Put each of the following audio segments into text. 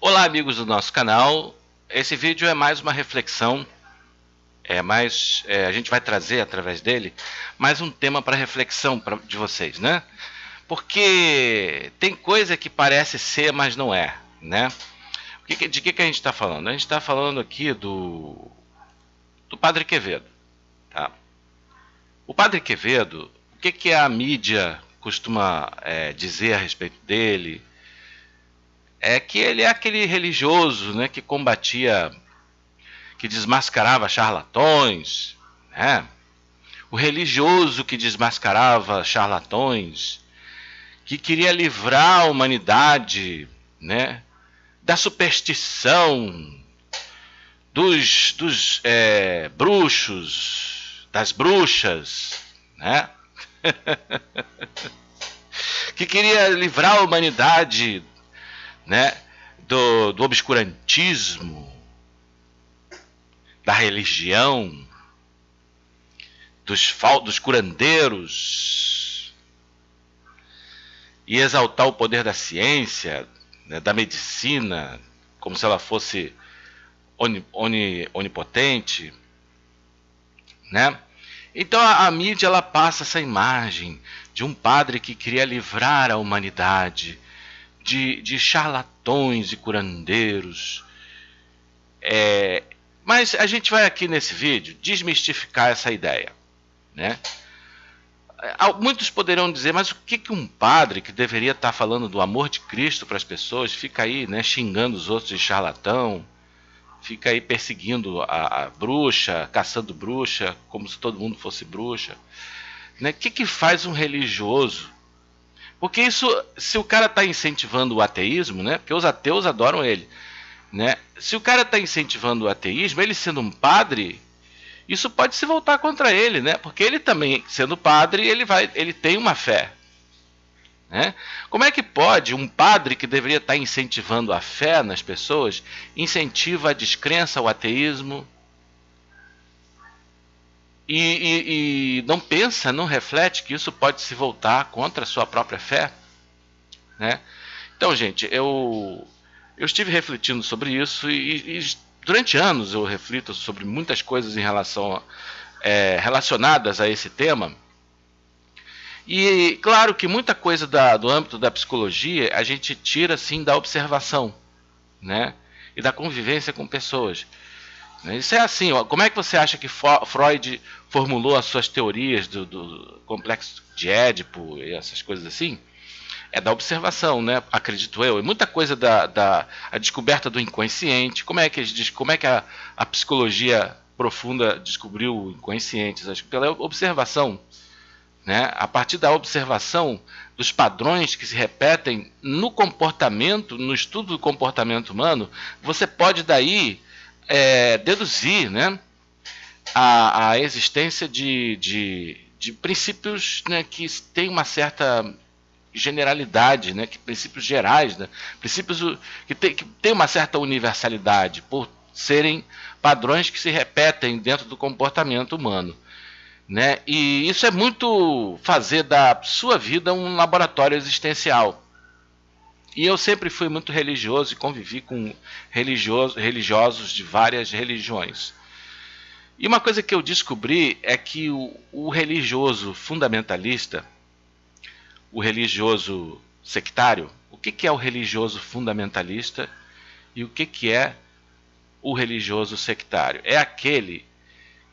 Olá, amigos do nosso canal. Esse vídeo é mais uma reflexão, a gente vai trazer através dele mais um tema para reflexão de vocês, né? Porque tem coisa que parece ser, mas não é, né? De que a gente está falando? A gente está falando aqui do Padre Quevedo, tá? O Padre Quevedo, o que a mídia costuma dizer a respeito dele? É que ele é aquele religioso, né, que combatia, que desmascarava charlatões, né? O religioso que desmascarava charlatões, que queria livrar a humanidade, né, da superstição, dos bruxos, das bruxas, né? Que queria livrar a humanidade, né, do obscurantismo, da religião, dos curandeiros, e exaltar o poder da ciência, né, da medicina, como se ela fosse onipotente, né? Então a mídia ela passa essa imagem de um padre que queria livrar a humanidade de charlatões e curandeiros. Mas a gente vai aqui nesse vídeo desmistificar essa ideia, né? Muitos poderão dizer, mas o que um padre que deveria estar falando do amor de Cristo para as pessoas fica aí, né, xingando os outros de charlatão, fica aí perseguindo a bruxa, caçando bruxa, como se todo mundo fosse bruxa, né? O que faz um religioso? Porque isso, se o cara está incentivando o ateísmo, né? Porque os ateus adoram ele, né? Se o cara está incentivando o ateísmo, ele sendo um padre, isso pode se voltar contra ele, né? Porque ele também, sendo padre, ele tem uma fé, né? Como é que pode um padre que deveria estar incentivando a fé nas pessoas, incentiva a descrença, o ateísmo, e não pensa, não reflete que isso pode se voltar contra a sua própria fé, né? Então, gente, eu estive refletindo sobre isso e durante anos eu reflito sobre muitas coisas em relação relacionadas a esse tema. E claro que muita coisa do âmbito da psicologia a gente tira assim da observação, né? E da convivência com pessoas. Isso é assim, ó, como é que você acha que Freud formulou as suas teorias do complexo de Édipo e essas coisas assim? É da observação, né? Acredito eu. E muita coisa a descoberta do inconsciente. Como é que a psicologia profunda descobriu o inconsciente? Acho que pela observação, né? A partir da observação dos padrões que se repetem no comportamento, no estudo do comportamento humano, você pode daí deduzir, né, a existência de princípios, né, que têm uma certa generalidade, né, que princípios gerais, né, princípios que tem uma certa universalidade por serem padrões que se repetem dentro do comportamento humano, né? E isso é muito fazer da sua vida um laboratório existencial. E eu sempre fui muito religioso e convivi com religiosos de várias religiões. E uma coisa que eu descobri é que o religioso fundamentalista, o religioso sectário, o que é o religioso fundamentalista e o que é o religioso sectário? É aquele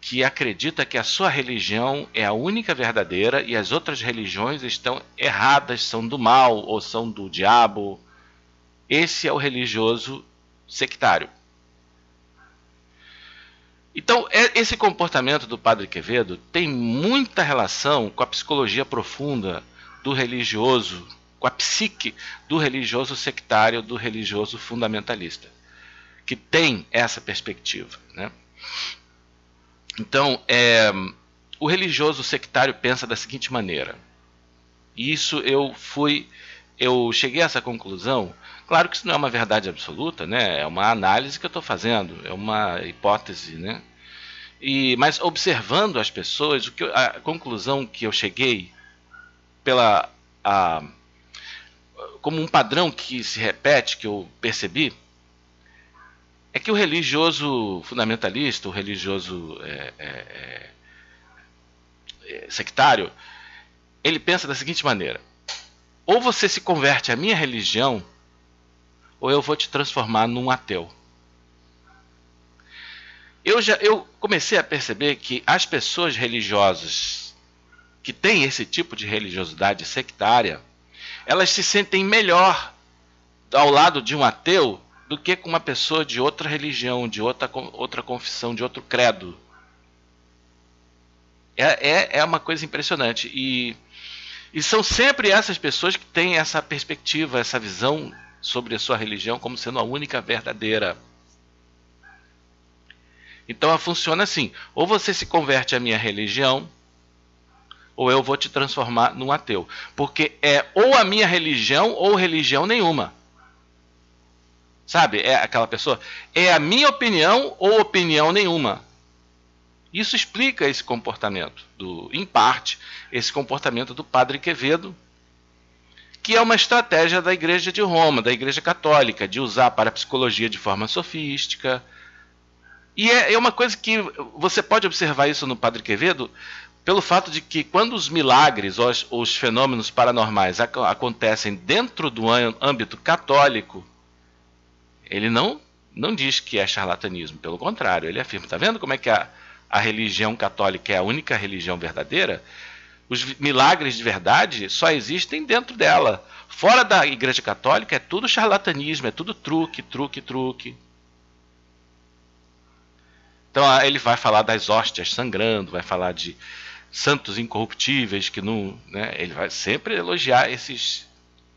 que acredita que a sua religião é a única verdadeira e as outras religiões estão erradas, são do mal ou são do diabo. Esse é o religioso sectário. Então, esse comportamento do Padre Quevedo tem muita relação com a psicologia profunda do religioso, com a psique do religioso sectário, do religioso fundamentalista, que tem essa perspectiva, né? Então, o religioso sectário pensa da seguinte maneira. E isso eu cheguei a essa conclusão. Claro que isso não é uma verdade absoluta, né? É uma análise que eu estou fazendo, é uma hipótese, né? Mas observando as pessoas, a conclusão que eu cheguei como um padrão que se repete, que eu percebi, é que o religioso fundamentalista, o religioso sectário, ele pensa da seguinte maneira: ou você se converte à minha religião, ou eu vou te transformar num ateu. Eu comecei a perceber que as pessoas religiosas que têm esse tipo de religiosidade sectária, elas se sentem melhor ao lado de um ateu do que com uma pessoa de outra religião, de outra confissão, de outro credo. É uma coisa impressionante. E são sempre essas pessoas que têm essa perspectiva, essa visão sobre a sua religião como sendo a única verdadeira. Então ela funciona assim: ou você se converte à minha religião, ou eu vou te transformar num ateu. Porque é ou a minha religião ou religião nenhuma. Sabe? É aquela pessoa. É a minha opinião ou opinião nenhuma. Isso explica esse comportamento, em parte, esse comportamento do Padre Quevedo, que é uma estratégia da Igreja de Roma, da Igreja Católica, de usar para a psicologia de forma sofística. E é uma coisa que você pode observar isso no Padre Quevedo, pelo fato de que quando os milagres ou os fenômenos paranormais acontecem dentro do âmbito católico, ele não diz que é charlatanismo, pelo contrário, ele afirma: está vendo como é que a religião católica é a única religião verdadeira? Os milagres de verdade só existem dentro dela. Fora da Igreja Católica é tudo charlatanismo, é tudo truque, truque, truque. Então ele vai falar das hóstias sangrando, vai falar de santos incorruptíveis que não, né, ele vai sempre elogiar esses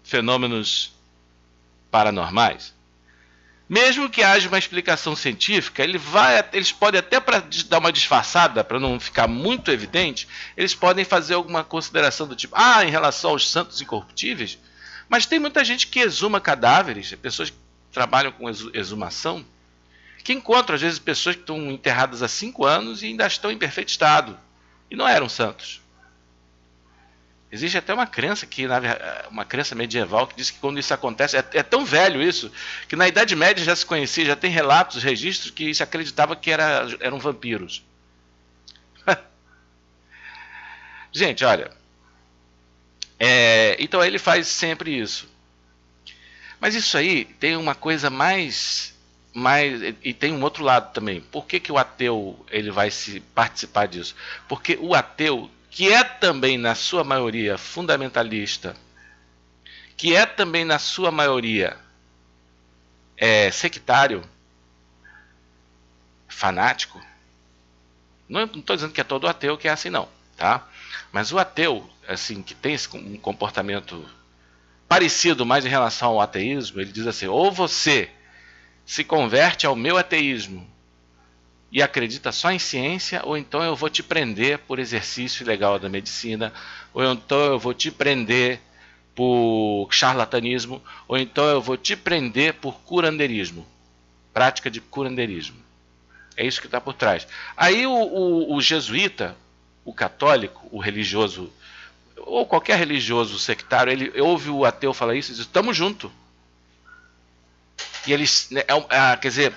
fenômenos paranormais. Mesmo que haja uma explicação científica, eles podem até, para dar uma disfarçada, para não ficar muito evidente, eles podem fazer alguma consideração do tipo: em relação aos santos incorruptíveis, mas tem muita gente que exuma cadáveres, pessoas que trabalham com exumação, que encontram às vezes pessoas que estão enterradas há 5 anos e ainda estão em perfeito estado, e não eram santos. Existe até uma crença uma crença medieval que diz que quando isso acontece, é tão velho isso, que na Idade Média já se conhecia, já tem relatos, registros que se acreditava que eram vampiros. Gente, olha, então ele faz sempre isso. Mas isso aí tem uma coisa mais e tem um outro lado também. Por que o ateu ele vai participar disso? Porque o ateu, que é também na sua maioria fundamentalista, que é também na sua maioria sectário, fanático, não estou dizendo que é todo ateu que é assim não, tá? Mas o ateu, assim, que tem um comportamento parecido mais em relação ao ateísmo, ele diz assim: ou você se converte ao meu ateísmo e acredita só em ciência, ou então eu vou te prender por exercício ilegal da medicina, ou então eu vou te prender por charlatanismo, ou então eu vou te prender por curandeirismo, prática de curandeirismo. É isso que está por trás. Aí o jesuíta, o católico, o religioso, ou qualquer religioso sectário, ele ouve o ateu falar isso e diz: estamos juntos. E eles, quer dizer,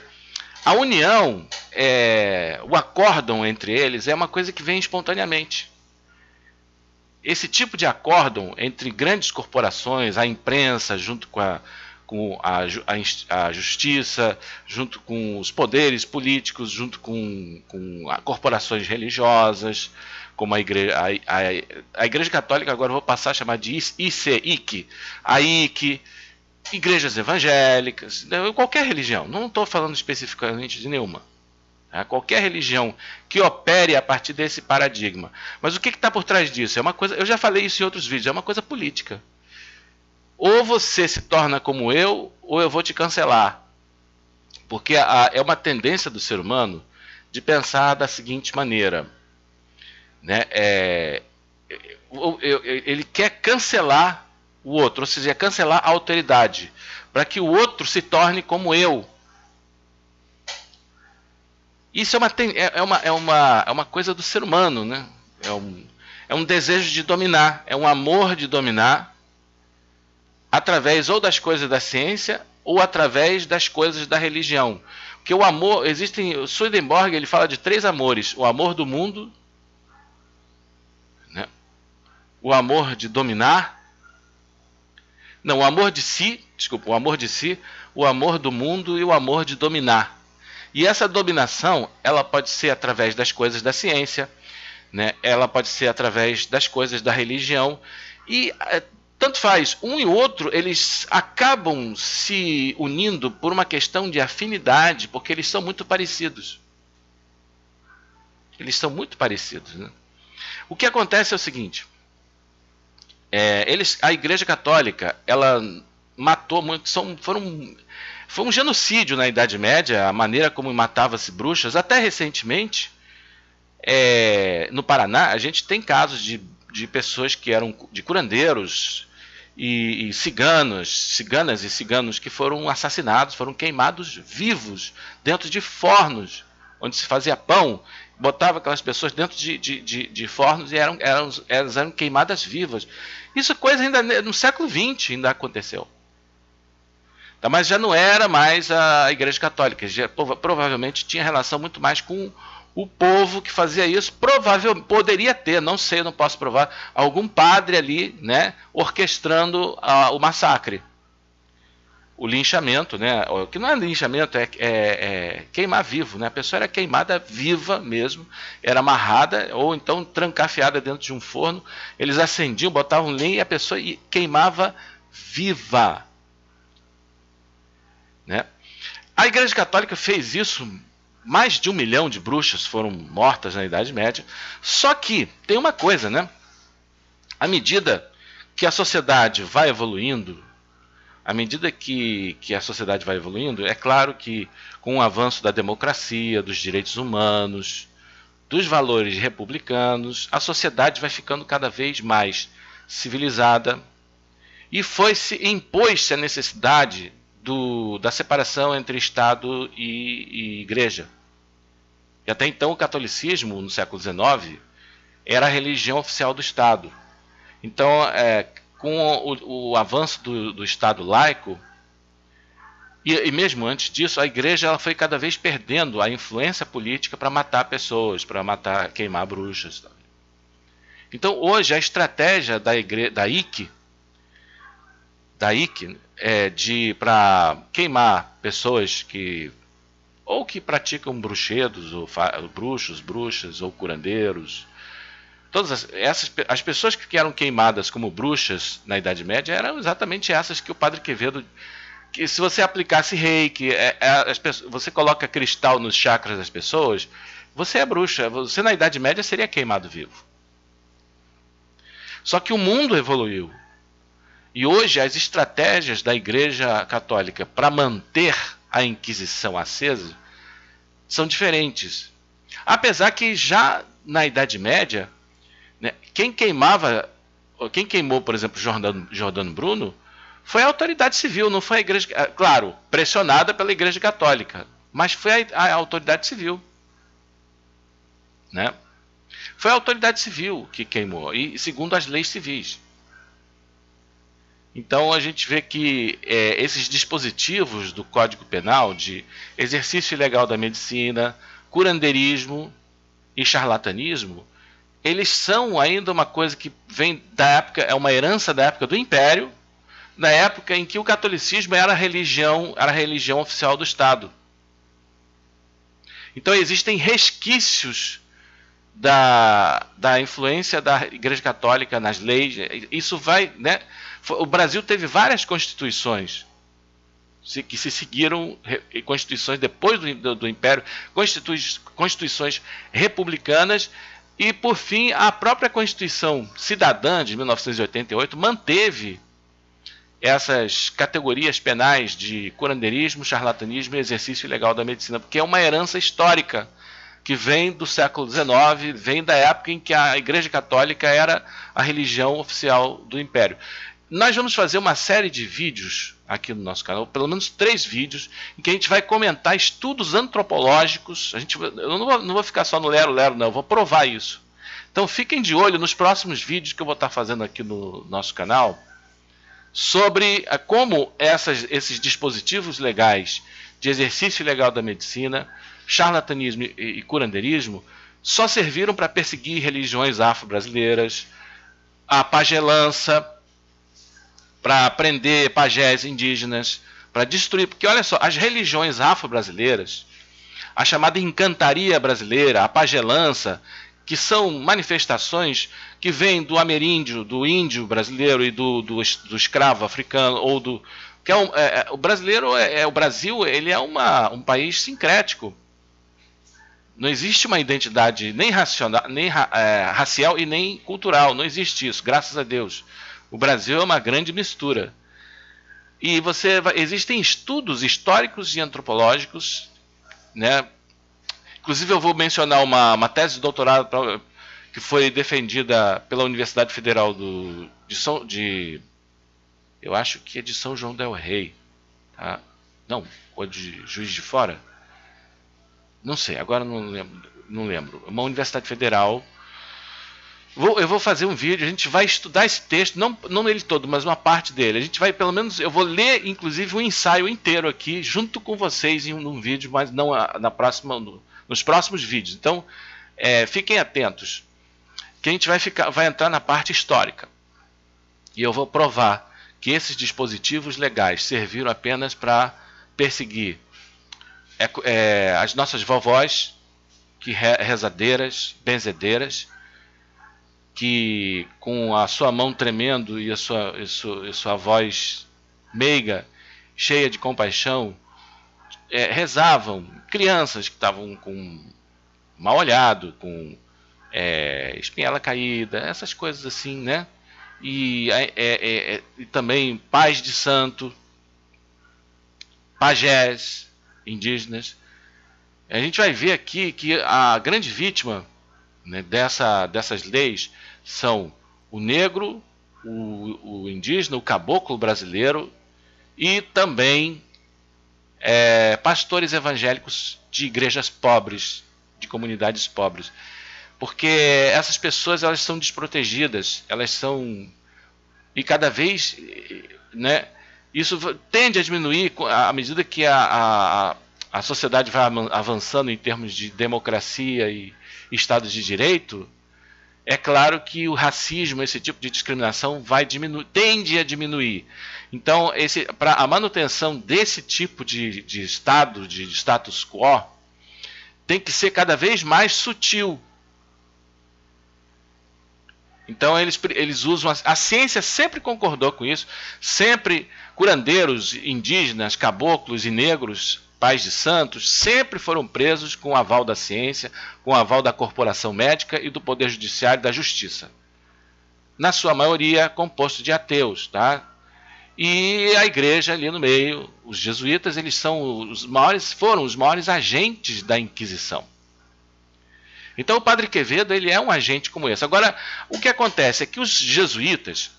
a união, o acórdão entre eles é uma coisa que vem espontaneamente. Esse tipo de acórdão entre grandes corporações, a imprensa, junto com a justiça, junto com os poderes políticos, junto com corporações religiosas, como a Igreja Católica, agora eu vou passar a chamar de IC, a IC, igrejas evangélicas, qualquer religião, não estou falando especificamente de nenhuma. Qualquer religião que opere a partir desse paradigma. Mas o que está por trás disso? É uma coisa, eu já falei isso em outros vídeos, é uma coisa política. Ou você se torna como eu, ou eu vou te cancelar. Porque é uma tendência do ser humano de pensar da seguinte maneira, né? Ele quer cancelar o outro, ou seja, cancelar a autoridade, para que o outro se torne como eu. Isso é uma coisa do ser humano, né? É um desejo de dominar, é um amor de dominar, através ou das coisas da ciência ou através das coisas da religião. Porque o amor, o Swedenborg ele fala de 3 amores: o amor do mundo, né? O amor de dominar, não, o amor de si, desculpa, o amor de si, o amor do mundo e o amor de dominar. E essa dominação, ela pode ser através das coisas da ciência, né? Ela pode ser através das coisas da religião, e tanto faz, um e outro, eles acabam se unindo por uma questão de afinidade, porque eles são muito parecidos. Eles são muito parecidos, né? O que acontece é o seguinte: a Igreja Católica, ela matou muito, foi um genocídio na Idade Média, a maneira como matava-se bruxas. Até recentemente, no Paraná, a gente tem casos de pessoas que eram de curandeiros e ciganas e ciganos que foram assassinados, foram queimados vivos dentro de fornos onde se fazia pão. Botava aquelas pessoas dentro de fornos e elas eram queimadas vivas. Isso coisa ainda no século XX ainda aconteceu. Tá, mas já não era mais a Igreja Católica. Provavelmente tinha relação muito mais com o povo que fazia isso. Provavelmente poderia ter, não sei, não posso provar, algum padre ali, né, orquestrando o massacre. O linchamento, né? O que não é linchamento, é queimar vivo, né? A pessoa era queimada viva mesmo, era amarrada ou então trancafiada dentro de um forno. Eles acendiam, botavam lenha e a pessoa queimava viva, né? A Igreja Católica fez isso. Mais de 1 milhão de bruxas foram mortas na Idade Média. Só que tem uma coisa, né? À medida que a sociedade vai evoluindo, à medida que a sociedade vai evoluindo, é claro que com o avanço da democracia, dos direitos humanos, dos valores republicanos, a sociedade vai ficando cada vez mais civilizada e impôs-se a necessidade da separação entre Estado e Igreja. E até então o catolicismo, no século XIX, era a religião oficial do Estado. Então, com o avanço do Estado laico, e mesmo antes disso, a Igreja ela foi cada vez perdendo a influência política para matar pessoas, para queimar bruxas. Então, hoje, a estratégia da IC para queimar pessoas que praticam bruxedos, ou bruxas ou curandeiros. Todas as pessoas que eram queimadas como bruxas na Idade Média eram exatamente essas que o Padre Quevedo, que se você aplicasse reiki, você coloca cristal nos chakras das pessoas, você é bruxa. Você na Idade Média seria queimado vivo. Só que o mundo evoluiu. E hoje as estratégias da Igreja Católica para manter a Inquisição acesa são diferentes. Apesar que já na Idade Média, né, quem queimou, por exemplo, Jordano Bruno, foi a autoridade civil, não foi a Igreja, claro, pressionada pela Igreja Católica, mas foi a autoridade civil, né? Foi a autoridade civil que queimou, e segundo as leis civis. Então a gente vê que esses dispositivos do Código Penal de exercício ilegal da medicina, curandeirismo e charlatanismo, eles são ainda uma coisa que vem da época, é uma herança da época do Império, na época em que o catolicismo era a religião oficial do Estado. Então existem resquícios da influência da Igreja Católica nas leis. Isso vai, né? O Brasil teve várias constituições que se seguiram, constituições depois do Império, constituições republicanas, e por fim a própria Constituição Cidadã de 1988 manteve essas categorias penais de curandeirismo, charlatanismo e exercício ilegal da medicina, porque é uma herança histórica que vem do século XIX, vem da época em que a Igreja Católica era a religião oficial do Império. Nós vamos fazer uma série de vídeos aqui no nosso canal, pelo menos 3 vídeos, em que a gente vai comentar estudos antropológicos. Eu não vou ficar só no lero-lero, não, eu vou provar isso. Então fiquem de olho nos próximos vídeos que eu vou estar fazendo aqui no nosso canal sobre como esses dispositivos legais de exercício ilegal da medicina, charlatanismo e curandeirismo só serviram para perseguir religiões afro-brasileiras, a pagelança, para prender pajés indígenas, para destruir. Porque olha só, as religiões afro-brasileiras, a chamada encantaria brasileira, a pagelança, que são manifestações que vêm do ameríndio, do índio brasileiro e do escravo africano, ou do. Que o brasileiro, o Brasil, ele é um país sincrético. Não existe uma identidade nem racial e nem cultural. Não existe isso, graças a Deus. O Brasil é uma grande mistura. E existem estudos históricos e antropológicos, né? Inclusive eu vou mencionar uma tese de doutorado que foi defendida pela Universidade Federal eu acho que é de São João del Rei, tá? Não, ou de Juiz de Fora. Não sei, agora não lembro. Uma universidade federal. Eu vou fazer um vídeo, a gente vai estudar esse texto, não ele todo, mas uma parte dele. A gente vai, pelo menos, eu vou ler, inclusive, um ensaio inteiro aqui, junto com vocês, em um vídeo, mas não nos próximos vídeos. Então, fiquem atentos, que a gente vai entrar na parte histórica. E eu vou provar que esses dispositivos legais serviram apenas para perseguir as nossas vovós, que rezadeiras, benzedeiras, que com a sua mão tremendo e a sua voz meiga, cheia de compaixão, rezavam. Crianças que estavam com mal olhado, com espinhela caída, essas coisas assim, né? E também pais de santo, pajés indígenas. A gente vai ver aqui que a grande vítima, né, dessas leis são o negro, o indígena, o caboclo brasileiro e também pastores evangélicos de igrejas pobres, de comunidades pobres. Porque essas pessoas, elas são desprotegidas, elas são... E cada vez, né, isso tende a diminuir à medida que a sociedade vai avançando em termos de democracia e Estado de Direito. É claro que o racismo, esse tipo de discriminação, tende a diminuir. Então, para a manutenção desse tipo de Estado, de status quo, tem que ser cada vez mais sutil. Então eles usam, a ciência sempre concordou com isso, sempre curandeiros indígenas, caboclos e negros, pais de santos, sempre foram presos com o aval da ciência, com o aval da corporação médica e do poder judiciário e da justiça. Na sua maioria composto de ateus, tá? E a igreja ali no meio, os jesuítas, eles foram os maiores agentes da Inquisição. Então o Padre Quevedo, ele é um agente como esse. Agora, o que acontece é que os jesuítas,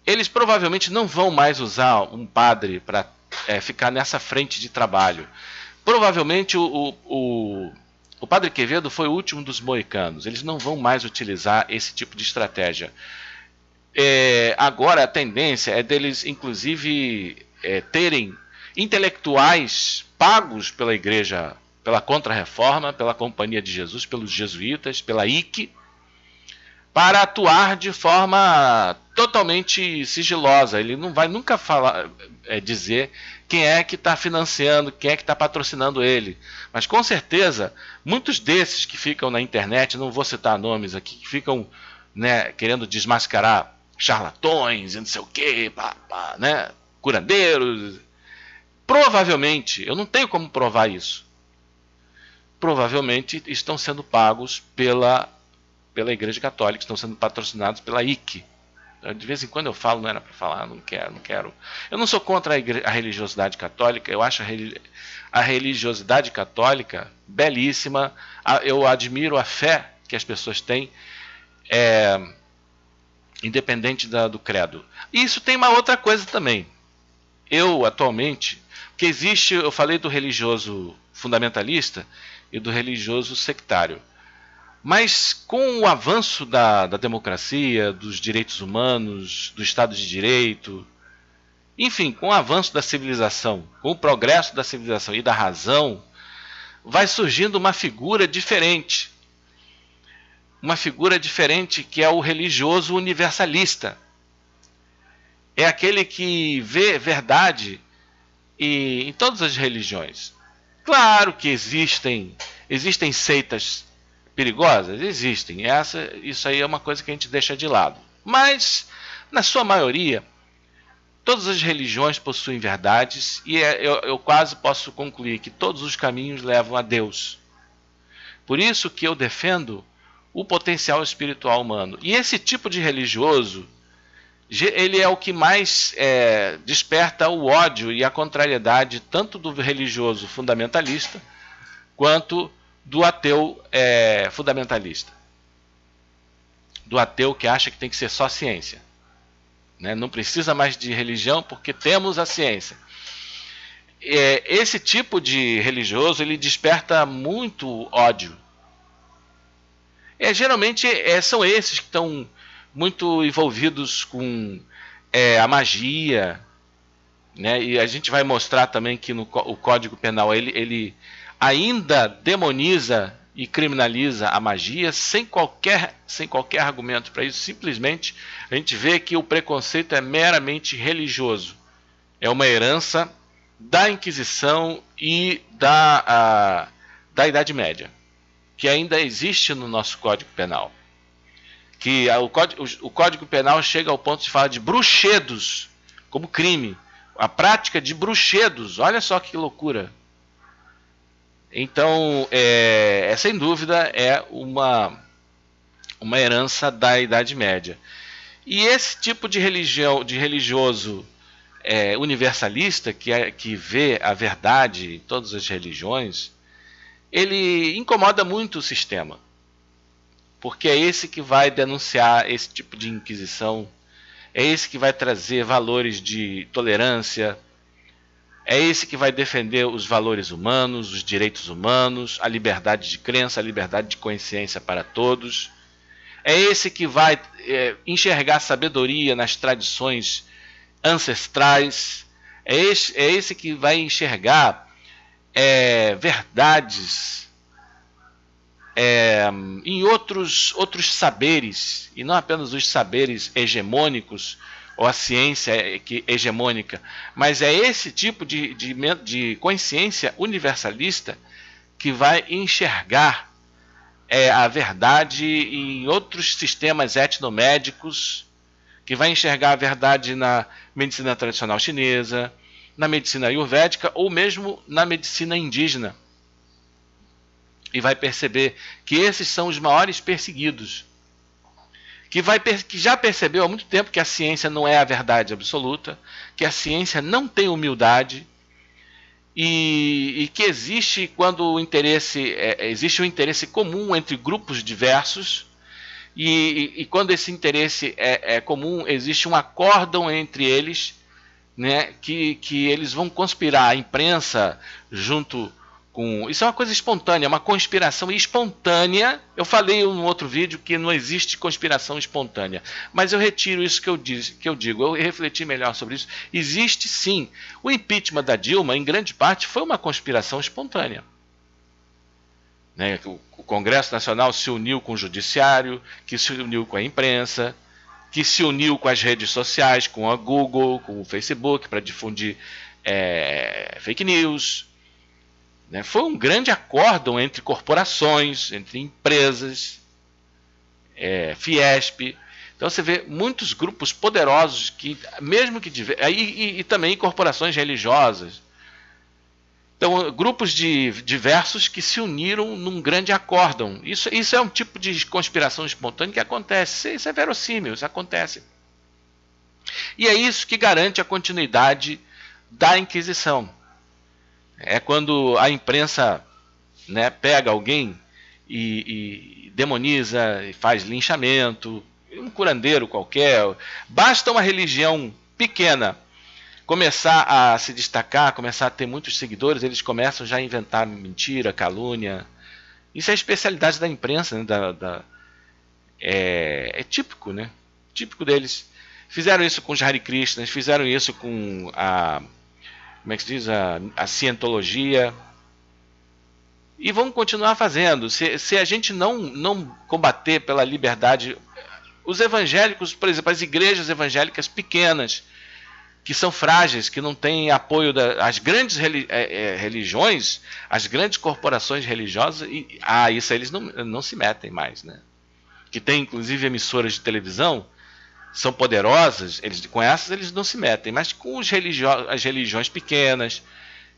eles provavelmente não vão mais usar um padre para ficar nessa frente de trabalho. Provavelmente o Padre Quevedo foi o último dos moicanos. Eles não vão mais utilizar esse tipo de estratégia. Agora a tendência é deles, inclusive, terem intelectuais pagos pela igreja, pela Contra-Reforma, pela Companhia de Jesus, pelos jesuítas, pela IC, para atuar de forma totalmente sigilosa. Ele não vai nunca dizer quem é que está financiando, quem é que está patrocinando ele. Mas com certeza, muitos desses que ficam na internet, não vou citar nomes aqui, que ficam, né, querendo desmascarar charlatões e não sei o quê, né, curandeiros, provavelmente, eu não tenho como provar isso, provavelmente estão sendo pagos pela Igreja Católica, estão sendo patrocinados pela IC. De vez em quando eu falo, não era para falar, não quero. Eu não sou contra a religiosidade católica, eu acho a religiosidade católica belíssima, eu admiro a fé que as pessoas têm, independente do credo. E isso tem uma outra coisa também. Eu, atualmente, que existe, eu falei do religioso fundamentalista e do religioso sectário. Mas com o avanço da democracia, dos direitos humanos, do Estado de Direito, Enfim, com o avanço da civilização, com o progresso da civilização e da razão, vai surgindo uma figura diferente. Uma figura diferente que é o religioso universalista. É aquele que vê verdade em todas as religiões. Claro que existem seitas perigosas, existem. Isso aí é uma coisa que a gente deixa de lado. Mas, na sua maioria, todas as religiões possuem verdades e eu quase posso concluir que todos os caminhos levam a Deus. Por isso que eu defendo o potencial espiritual humano. E esse tipo de religioso, ele é o que mais desperta o ódio e a contrariedade tanto do religioso fundamentalista quanto do ateu fundamentalista. Do ateu que acha que tem que ser só ciência. Né? Não precisa mais de religião porque temos a ciência. Esse tipo de religioso ele desperta muito ódio. Geralmente são esses que estão muito envolvidos com a magia, né? E a gente vai mostrar também que o Código Penal ele ainda demoniza e criminaliza a magia sem qualquer argumento para isso. Simplesmente a gente vê que o preconceito é meramente religioso. É uma herança da Inquisição e da Idade Média, que ainda existe no nosso Código Penal. Que o Código Penal chega ao ponto de falar de bruxedos como crime. A prática de bruxedos, olha só que loucura. Então, sem dúvida, é uma herança da Idade Média. E esse tipo de religioso universalista, que vê a verdade em todas as religiões, ele incomoda muito o sistema. Porque é esse que vai denunciar esse tipo de inquisição, é esse que vai trazer valores de tolerância, é esse que vai defender os valores humanos, os direitos humanos, a liberdade de crença, a liberdade de consciência para todos. É esse que vai enxergar sabedoria nas tradições ancestrais. É esse que vai enxergar verdades em outros saberes, e não apenas os saberes hegemônicos, ou a ciência hegemônica, mas é esse tipo de consciência universalista que vai enxergar a verdade em outros sistemas etnomédicos, que vai enxergar a verdade na medicina tradicional chinesa, na medicina ayurvédica ou mesmo na medicina indígena. E vai perceber que esses são os maiores perseguidos. Que já percebeu há muito tempo que a ciência não é a verdade absoluta, que a ciência não tem humildade, e que existe quando existe um interesse comum entre grupos diversos, e quando esse interesse é comum, existe um acórdão entre eles, né, que eles vão conspirar, a imprensa junto com... Isso é uma coisa espontânea, uma conspiração espontânea. Eu falei em um outro vídeo que não existe conspiração espontânea, mas eu retiro isso que eu digo, eu refleti melhor sobre isso. Existe sim. O impeachment da Dilma, em grande parte, foi uma conspiração espontânea. Né? O Congresso Nacional se uniu com o Judiciário, que se uniu com a imprensa, que se uniu com as redes sociais, com a Google, com o Facebook, para difundir fake news. Né? Foi um grande acórdão entre corporações, entre empresas, Fiesp. Então você vê muitos grupos poderosos que, mesmo que e também corporações religiosas. Então, grupos diversos que se uniram num grande acórdão. Isso é um tipo de conspiração espontânea que acontece. Isso é verossímil, isso acontece. E é isso que garante a continuidade da Inquisição. É quando a imprensa, né, pega alguém e demoniza, e faz linchamento, um curandeiro qualquer. Basta uma religião pequena começar a se destacar, começar a ter muitos seguidores, eles começam já a inventar mentira, calúnia. Isso é a especialidade da imprensa, né? É típico, né? Típico deles. Fizeram isso com os Hare Krishnas, fizeram isso com a, como é que se diz, a cientologia, e vão continuar fazendo. Se a gente não combater pela liberdade, os evangélicos, por exemplo, as igrejas evangélicas pequenas, que são frágeis, que não têm apoio das grandes religiões, as grandes corporações religiosas, isso eles não se metem mais, né? Que tem inclusive emissoras de televisão, são poderosas, com essas eles não se metem, mas com as religiões pequenas,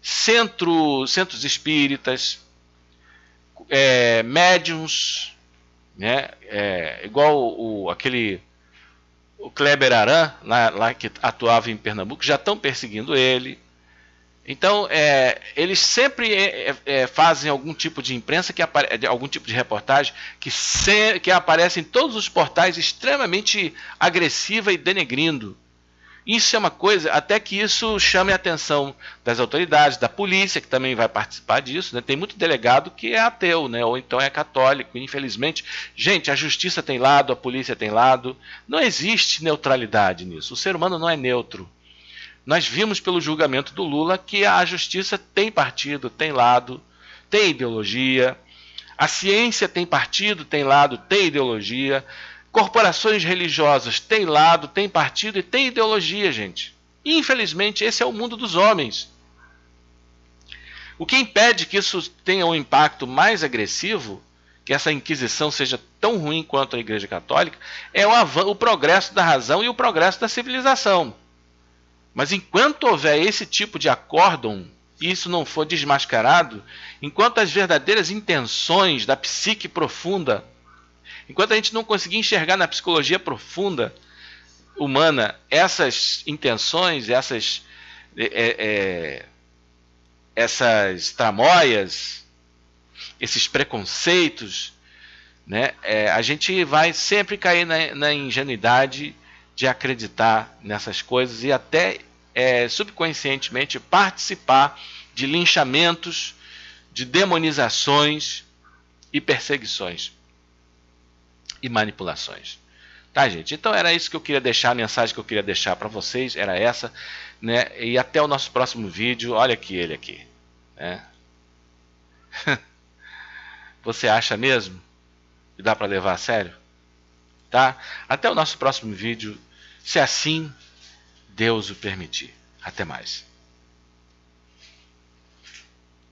centros espíritas, médiums, né? Igual o Kleber Aran, lá que atuava em Pernambuco, já estão perseguindo ele. Então, eles sempre fazem algum tipo de imprensa, algum tipo de reportagem que aparece em todos os portais extremamente agressiva e denegrindo. Isso é uma coisa, até que isso chame a atenção das autoridades, da polícia, que também vai participar disso, né? Tem muito delegado que é ateu, né? Ou então é católico, infelizmente. Gente, a justiça tem lado, a polícia tem lado. Não existe neutralidade nisso. O ser humano não é neutro. Nós vimos pelo julgamento do Lula que a justiça tem partido, tem lado, tem ideologia. A ciência tem partido, tem lado, tem ideologia. Corporações religiosas têm lado, têm partido e têm ideologia, gente. E, infelizmente, esse é o mundo dos homens. O que impede que isso tenha um impacto mais agressivo, que essa Inquisição seja tão ruim quanto a Igreja Católica, é o progresso da razão e o progresso da civilização. Mas enquanto houver esse tipo de acórdão, e isso não for desmascarado, enquanto as verdadeiras intenções da psique profunda, enquanto a gente não conseguir enxergar na psicologia profunda humana essas intenções, essas tramóias, esses preconceitos, né, a gente vai sempre cair na ingenuidade de acreditar nessas coisas e até subconscientemente participar de linchamentos, de demonizações e perseguições e manipulações. Tá, gente? Então era isso que eu queria deixar, a mensagem que eu queria deixar para vocês era essa, né? E até o nosso próximo vídeo. Olha aqui ele aqui, né? Você acha mesmo que dá para levar a sério? Tá? Até o nosso próximo vídeo, se assim Deus o permitir. Até mais.